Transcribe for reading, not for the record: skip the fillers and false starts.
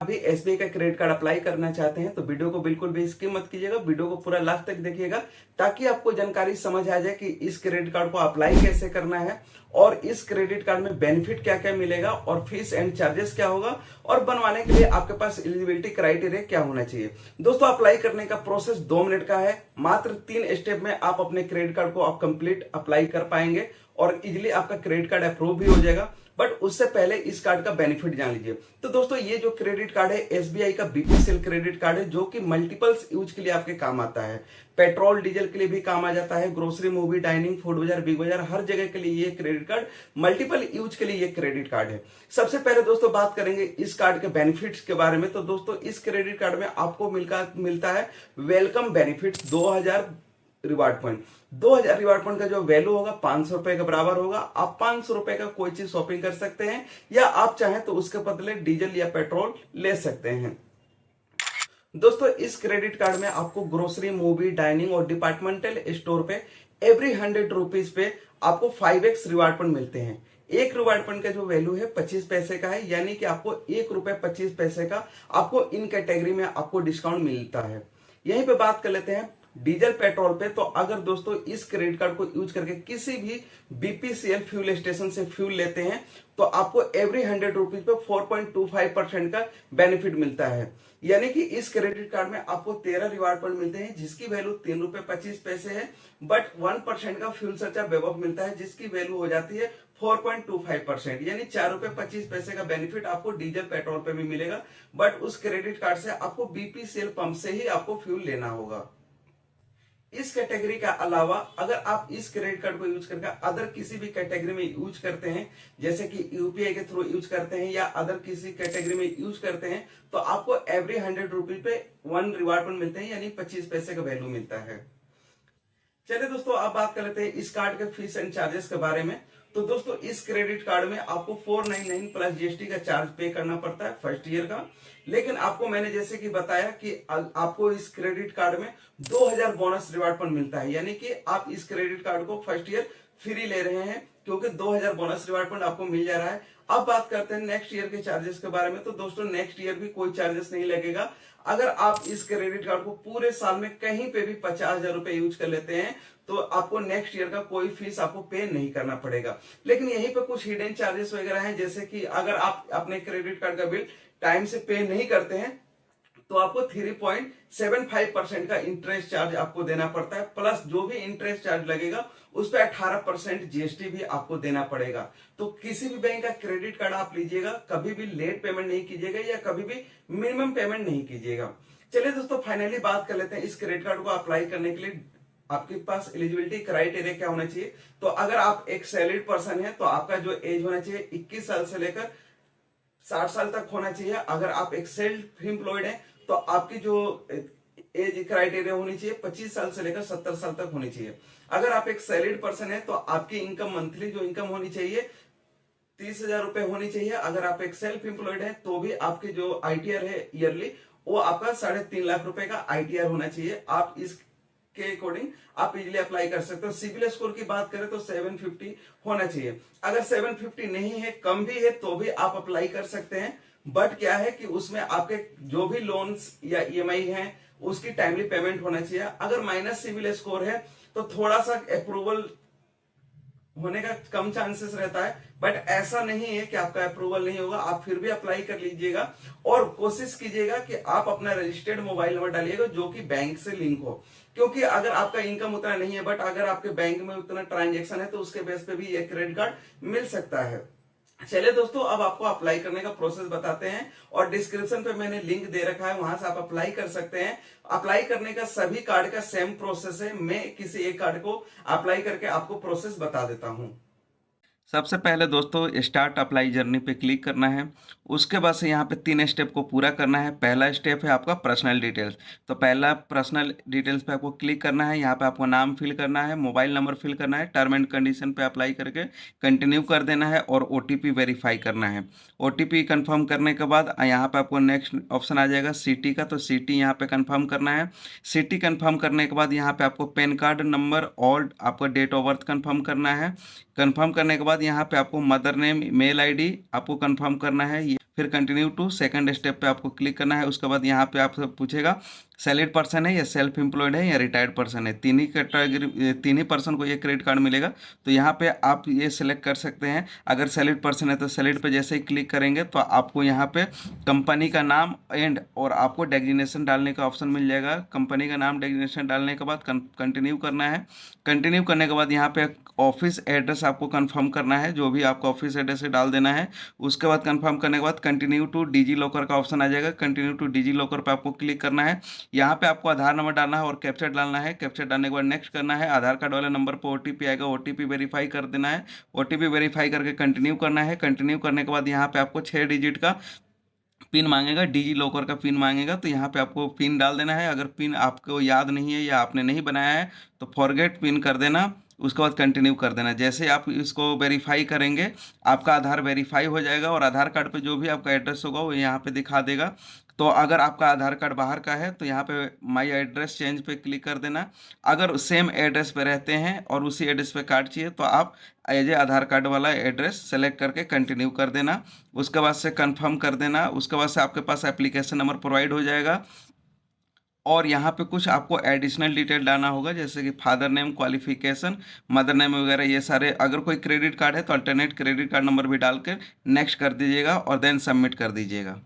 अभी एसबीआई का credit card apply करना चाहते हैं तो वीडियो को बिल्कुल भी स्किप मत कीजिएगा, वीडियो को पूरा लास्ट तक देखिएगा ताकि आपको जानकारी समझ आ जाए कि इस क्रेडिट कार्ड को अप्लाई कैसे करना है और इस क्रेडिट कार्ड में बेनिफिट क्या क्या मिलेगा और फीस एंड चार्जेस क्या होगा और बनवाने के लिए आपके पास एलिजिबिलिटी क्राइटेरिया क्या होना चाहिए। दोस्तों, अप्लाई करने का प्रोसेस 2 मिनट का है। मात्र 3 स्टेप में आप अपने क्रेडिट कार्ड को आप कंप्लीट अप्लाई कर पाएंगे और इजिली आपका क्रेडिट कार्ड अप्रूव भी हो जाएगा। बट उससे पहले इस कार्ड का बेनिफिट जान लीजिए। तो दोस्तों, ये जो क्रेडिट कार्ड है एसबीआई का बीपीसीएल क्रेडिट कार्ड है, जो कि मल्टीपल्स यूज के लिए आपके काम आता है। पेट्रोल डीजल के लिए भी काम आ जाता है, ग्रोसरी, मूवी, डाइनिंग, फूड बाजार, बिग बाजार, हर जगह के लिए ये क्रेडिट कार्ड, मल्टीपल यूज के लिए ये क्रेडिट कार्ड है। सबसे पहले दोस्तों बात करेंगे इस कार्ड के बेनिफिट्स के बारे में। तो दोस्तों, इस क्रेडिट कार्ड में आपको मिलता है welcome benefit 2000 reward point. 2000 reward point का जो वैल्यू होगा 500 रुपए के बराबर होगा। आप 500 रुपए का कोई चीज शॉपिंग कर सकते हैं या आप चाहें तो उसके बदले डीजल या पेट्रोल ले सकते हैं। दोस्तों, इस क्रेडिट कार्ड में आपको ग्रोसरी, मूवी, डाइनिंग और डिपार्टमेंटल स्टोर पे एवरी 100 रुपीज पे आपको 5x रिवार्ड पॉइंट मिलते हैं। एक रिवार्ड पॉइंट का जो वैल्यू है 25 पैसे का है, यानी कि आपको 1 रुपए 25 पैसे का आपको इन कैटेगरी में आपको डिस्काउंट मिलता है। यहीं पे बात कर लेते हैं डीजल पेट्रोल पे। तो अगर दोस्तों इस क्रेडिट कार्ड को यूज करके किसी भी बीपीसीएल फ्यूल स्टेशन से फ्यूल लेते हैं तो आपको एवरी 100 रुपीज पे 4.25% का बेनिफिट मिलता है। यानी कि इस क्रेडिट कार्ड में आपको 13 रिवार्ड पॉइंट मिलते हैं जिसकी वैल्यू 3 रुपए 25 पैसे है। बट 1% का फ्यूल सरचार्ज वेब मिलता है जिसकी वैल्यू हो जाती है 4.25%, यानी 4 रुपए 25 पैसे का बेनिफिट आपको डीजल पेट्रोल पे भी मिलेगा। बट उस क्रेडिट कार्ड से आपको बीपीसीएल पंप से ही आपको फ्यूल लेना होगा। इस कैटेगरी का अलावा अगर आप इस क्रेडिट कार्ड को यूज करके अदर किसी भी कैटेगरी में यूज करते हैं, जैसे कि यूपीआई के थ्रू यूज करते हैं या अदर किसी कैटेगरी में यूज करते हैं, तो आपको एवरी 100 रुपीज पे 1 रिवार्ड पॉइंट मिलते हैं, यानी 25 पैसे का वैल्यू मिलता है। चलिए दोस्तों, अब बात कर लेते हैं इस कार्ड के फीस एंड चार्जेस के बारे में। तो दोस्तों, इस क्रेडिट कार्ड में आपको 499 प्लस जीएसटी का चार्ज पे करना पड़ता है फर्स्ट ईयर का। लेकिन आपको मैंने जैसे कि बताया कि आपको इस क्रेडिट कार्ड में 2000 बोनस रिवार्ड पॉइंट मिलता है, यानी कि आप इस क्रेडिट कार्ड को फर्स्ट ईयर फ्री ले रहे हैं क्योंकि 2000 बोनस रिवार्ड पॉइंट आपको मिल जा रहा है। अब बात करते हैं नेक्स्ट ईयर के चार्जेस के बारे में। तो दोस्तों, नेक्स्ट ईयर भी कोई चार्जेस नहीं लगेगा। अगर आप इस क्रेडिट कार्ड को पूरे साल में कहीं पे भी 50,000 रुपए यूज कर लेते हैं तो आपको नेक्स्ट ईयर का कोई फीस आपको पे नहीं करना पड़ेगा। लेकिन यहीं पे कुछ हिडन चार्जेस वगैरह हैं, जैसे कि अगर आप अपने क्रेडिट कार्ड का बिल टाइम से पे नहीं करते हैं तो आपको 3.75% का इंटरेस्ट चार्ज आपको देना पड़ता है। प्लस जो भी इंटरेस्ट चार्ज लगेगा उस पर 18% जीएसटी भी आपको देना पड़ेगा। तो किसी भी बैंक का क्रेडिट कार्ड आप लीजिएगा, कभी भी लेट पेमेंट नहीं कीजिएगा या कभी भी मिनिमम पेमेंट नहीं कीजिएगा। चलिए दोस्तों, फाइनली बात कर लेते हैं इस क्रेडिट कार्ड को अप्लाई करने के लिए आपके पास एलिजिबिलिटी क्राइटेरिया क्या होना चाहिए। तो अगर आप एक सैलरीड पर्सन है तो आपका जो एज होना चाहिए 21 साल से लेकर 60 साल तक होना चाहिए। अगर आप एक सेल्फ एम्प्लॉयड हैं तो आपकी जो एज क्राइटेरिया होनी चाहिए 25 साल से लेकर 70 साल तक होनी चाहिए। अगर आप एक सैलरीड पर्सन है तो आपकी इनकम मंथली जो इनकम होनी चाहिए 30,000 रुपए होनी चाहिए। अगर आप एक सेल्फ एम्प्लॉयड है तो भी आपके जो आईटीआर है ईयरली वो आपका 3.5 लाख रुपए का आईटीआर होना चाहिए। आप इस के अकॉर्डिंग आप इजिली अप्लाई कर सकते हो। सिविल स्कोर की बात करें तो 750 होना चाहिए। अगर 750 नहीं है, कम भी है, तो भी आप अप्लाई कर सकते हैं। बट क्या है कि उसमें आपके जो भी लोन्स या ईएमआई हैं उसकी टाइमली पेमेंट होना चाहिए। अगर माइनस सिविल स्कोर है तो थोड़ा सा अप्रूवल होने का कम चांसेस रहता है, बट ऐसा नहीं है कि आपका अप्रूवल नहीं होगा। आप फिर भी अप्लाई कर लीजिएगा और कोशिश कीजिएगा कि आप अपना रजिस्टर्ड मोबाइल नंबर डालिएगा जो कि बैंक से लिंक हो, क्योंकि अगर आपका इनकम उतना नहीं है बट अगर आपके बैंक में उतना ट्रांजैक्शन है तो उसके बेस पे भी ये क्रेडिट कार्ड मिल सकता है। चलिए दोस्तों, अब आपको अप्लाई करने का प्रोसेस बताते हैं और डिस्क्रिप्शन पे मैंने लिंक दे रखा है, वहां से आप अप्लाई कर सकते हैं। अप्लाई करने का सभी कार्ड का सेम प्रोसेस है। मैं किसी एक कार्ड को अप्लाई करके आपको प्रोसेस बता देता हूं। सबसे पहले दोस्तों स्टार्ट अप्लाई जर्नी पे क्लिक करना है। उसके बाद से यहाँ पे 3 स्टेप को पूरा करना है। पहला स्टेप है आपका पर्सनल डिटेल्स। तो पहला पर्सनल डिटेल्स पे आपको क्लिक करना है। यहाँ पे आपको नाम फिल करना है, मोबाइल नंबर फिल करना है, टर्म एंड कंडीशन पे अप्लाई करके कंटिन्यू कर देना है और ओटीपी वेरीफाई करना है। ओटीपी कंफर्म करने के बाद यहाँ पे आपको नेक्स्ट ऑप्शन आ जाएगा सिटी का, तो सिटी यहाँ पे कंफर्म करना है। सिटी कंफर्म करने के बाद यहाँ पे आपको पैन कार्ड नंबर और आपका डेट ऑफ बर्थ कंफर्म करना है। कंफर्म करने के बाद यहाँ पे आपको मदर नेम, मेल आईडी आपको कंफर्म करना है। फिर कंटिन्यू टू सेकंड स्टेप पे आपको क्लिक करना है। उसके बाद यहाँ पे आपसे पूछेगा सैलरीड पर्सन है या सेल्फ एम्प्लॉयड है या रिटायर्ड पर्सन है, तीन ही कैटेगरी, तीन ही पर्सन को ये क्रेडिट कार्ड मिलेगा। तो यहाँ पे आप ये सिलेक्ट कर सकते हैं। अगर सैलरीड पर्सन है तो सैलरीड पे जैसे ही क्लिक करेंगे तो आपको यहाँ पे कंपनी का नाम एंड और आपको डेजिग्नेशन डालने का ऑप्शन मिल जाएगा। कंपनी का नाम डेजिग्नेशन डालने के बाद कंटिन्यू करना है। कंटिन्यू करने के बाद यहाँ पे ऑफिस एड्रेस आपको कंफर्म करना है, जो भी आपका ऑफिस एड्रेस है डाल देना है। उसके बाद कंफर्म करने के बाद कंटिन्यू टू डिजी लॉकर का ऑप्शन आ जाएगा। कंटिन्यू टू डिजी लॉकर पे आपको क्लिक करना है। यहाँ पे आपको आधार नंबर डालना है और कैप्चर डालना है। कैप्चर डालने के बाद नेक्स्ट करना है। आधार कार्ड वाले नंबर पर ओटीपी आएगा, ओटीपी वेरीफाई कर देना है। ओटीपी वेरीफाई करके कंटिन्यू करना है। कंटिन्यू करने के बाद यहाँ पे आपको 6 डिजिट का पिन मांगेगा, डिजी लॉकर का पिन मांगेगा। तो यहाँ पे आपको पिन डाल देना है। अगर पिन आपको याद नहीं है या आपने नहीं बनाया है तो फॉरगेट पिन कर देना। उसके बाद कंटिन्यू कर देना। जैसे आप इसको वेरीफाई करेंगे आपका आधार वेरीफाई हो जाएगा और आधार कार्ड पे जो भी आपका एड्रेस होगा वो यहाँ पे दिखा देगा। तो अगर आपका आधार कार्ड बाहर का है तो यहाँ पे माई एड्रेस चेंज पे क्लिक कर देना। अगर सेम एड्रेस पे रहते हैं और उसी एड्रेस पे कार्ड चाहिए तो आप एज ए आधार कार्ड वाला एड्रेस सेलेक्ट करके कंटिन्यू कर देना। उसके बाद से कंफर्म कर देना। उसके बाद से आपके पास एप्लीकेशन नंबर प्रोवाइड हो जाएगा और यहाँ पे कुछ आपको एडिशनल डिटेल डालना होगा, जैसे कि father name, qualification, mother name वगैरह ये सारे। अगर कोई क्रेडिट कार्ड है तो अल्टरनेट क्रेडिट कार्ड नंबर भी डाल कर नेक्स्ट कर दीजिएगा और देन सबमिट कर दीजिएगा।